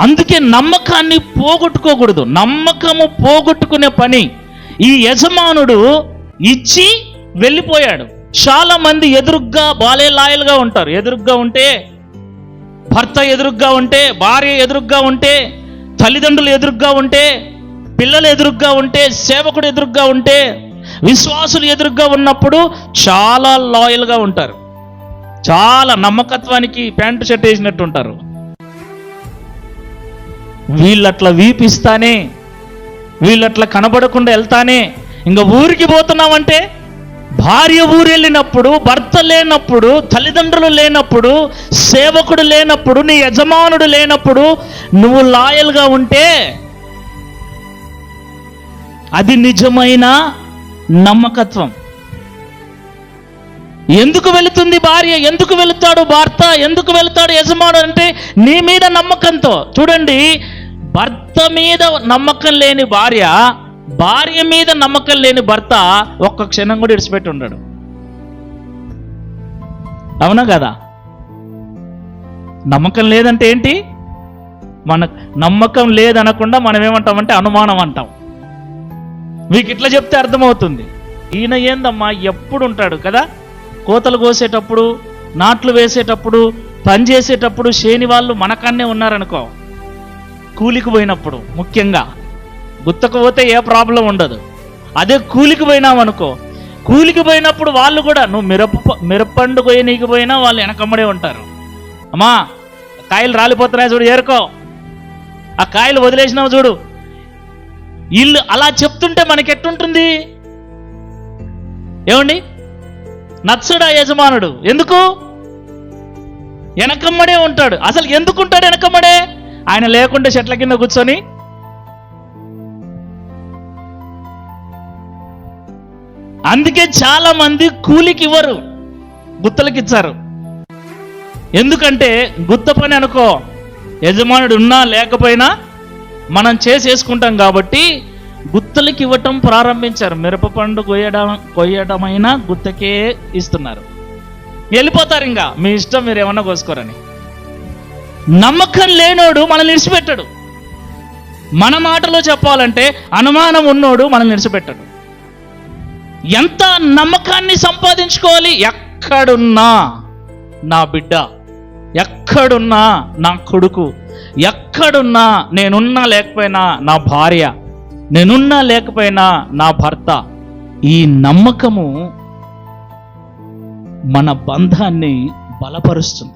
అందుకే నమ్మకాన్ని పోగొట్టుకోకూడదు. నమ్మకము పోగొట్టుకునే పని. ఈ యజమానుడు ఇచ్చి వెళ్ళిపోయాడు. చాలా మంది ఎదురుగ్గా బాలే లాయల్గా ఉంటారు. ఎదురుగ్గా ఉంటే, భర్త ఎదురుగ్గా ఉంటే, భార్య ఎదురుగ్గా ఉంటే, తల్లిదండ్రులు ఎదురుగ్గా ఉంటే, పిల్లలు ఎదురుగ్గా ఉంటే, సేవకుడు ఎదురుగ్గా ఉంటే, విశ్వాసులు ఎదురుగ్గా ఉన్నప్పుడు చాలా లాయల్గా ఉంటారు. చాలా నమ్మకత్వానికి ప్యాంటు షర్ట్ వేసినట్టు ఉంటారు. వీళ్ళట్లా వీపిస్తానే, వీళ్ళట్లా కనబడకుండా వెళ్తానే ఇంకా ఊరికి పోతున్నామంటే, భార్య ఊరు వెళ్ళినప్పుడు, భర్త లేనప్పుడు, తల్లిదండ్రులు లేనప్పుడు, సేవకుడు లేనప్పుడు, నీ యజమానుడు లేనప్పుడు నువ్వు లాయల్గా ఉంటే అది నిజమైన నమ్మకత్వం. ఎందుకు వెళుతుంది భార్య, ఎందుకు వెళుతాడు భర్త, ఎందుకు వెళుతాడు యజమానుడు అంటే నీ మీద నమ్మకంతో. చూడండి, భర్త మీద నమ్మకం లేని భార్య, భార్య మీద నమ్మకం లేని భర్త ఒక్క క్షణం కూడా విడిచిపెట్టి ఉండడు. అవునా కదా? నమ్మకం లేదంటే ఏంటి? మన నమ్మకం లేదనకుండా మనం ఏమంటామంటే అనుమానం అంటాం. మీకు ఇట్లా చెప్తే అర్థమవుతుంది. ఈయన ఏందమ్మా ఎప్పుడు ఉంటాడు కదా, కోతలు కోసేటప్పుడు, నాట్లు వేసేటప్పుడు, పని చేసేటప్పుడు శేని వాళ్ళు మనకన్నే ఉన్నారనుకో, కూలికి పోయినప్పుడు ముఖ్యంగా, గుత్తకు పోతే ఏ ప్రాబ్లం ఉండదు. అదే కూలికి పోయినామనుకో, కూలికి పోయినప్పుడు వాళ్ళు కూడా, నువ్వు మిరపండు కొయ్యనీకి పోయినా వాళ్ళు వెనకమ్మడే ఉంటారు. అమ్మా కాయలు రాలిపోతున్నాయి చూడు, ఏరుకో, ఆ కాయలు వదిలేసినావు చూడు. వీళ్ళు అలా చెప్తుంటే మనకెట్టుంటుంది? ఏమండి, నచ్చడా యజమానుడు? ఎందుకు? వెనకమ్మడే ఉంటాడు. అసలు ఎందుకు ఉంటాడు వెనకమ్మడే? ఆయన లేకుండా చెట్ల కింద కూర్చొని అందుకే చాలా మంది కూలికి ఇవ్వరు, గుత్తలకి ఇచ్చారు. ఎందుకంటే గుత్త పని అనుకో, యజమానుడు ఉన్నా లేకపోయినా మనం చేసేసుకుంటాం కాబట్టి గుత్తలకి ఇవ్వటం ప్రారంభించారు. మిరప పండు కొయ్యడమైనా గుత్తకే ఇస్తున్నారు. వెళ్ళిపోతారు, ఇంకా మీ ఇష్టం, మీరు ఏమన్నా కోసుకోరని. నమ్మకం లేనోడు మనల్ని విడిచిపెట్టడు. మన మాటలో చెప్పాలంటే అనుమానం ఉన్నోడు మనల్ని విడిచిపెట్టడు. ఎంత నమ్మకాన్ని సంపాదించుకోవాలి? ఎక్కడున్నా నా బిడ్డ, ఎక్కడున్నా నా కొడుకు, ఎక్కడున్నా, నేనున్నా లేకపోయినా నా భార్య, నేనున్నా లేకపోయినా నా భర్త. ఈ నమ్మకము మన బంధాన్ని బలపరుస్తుంది.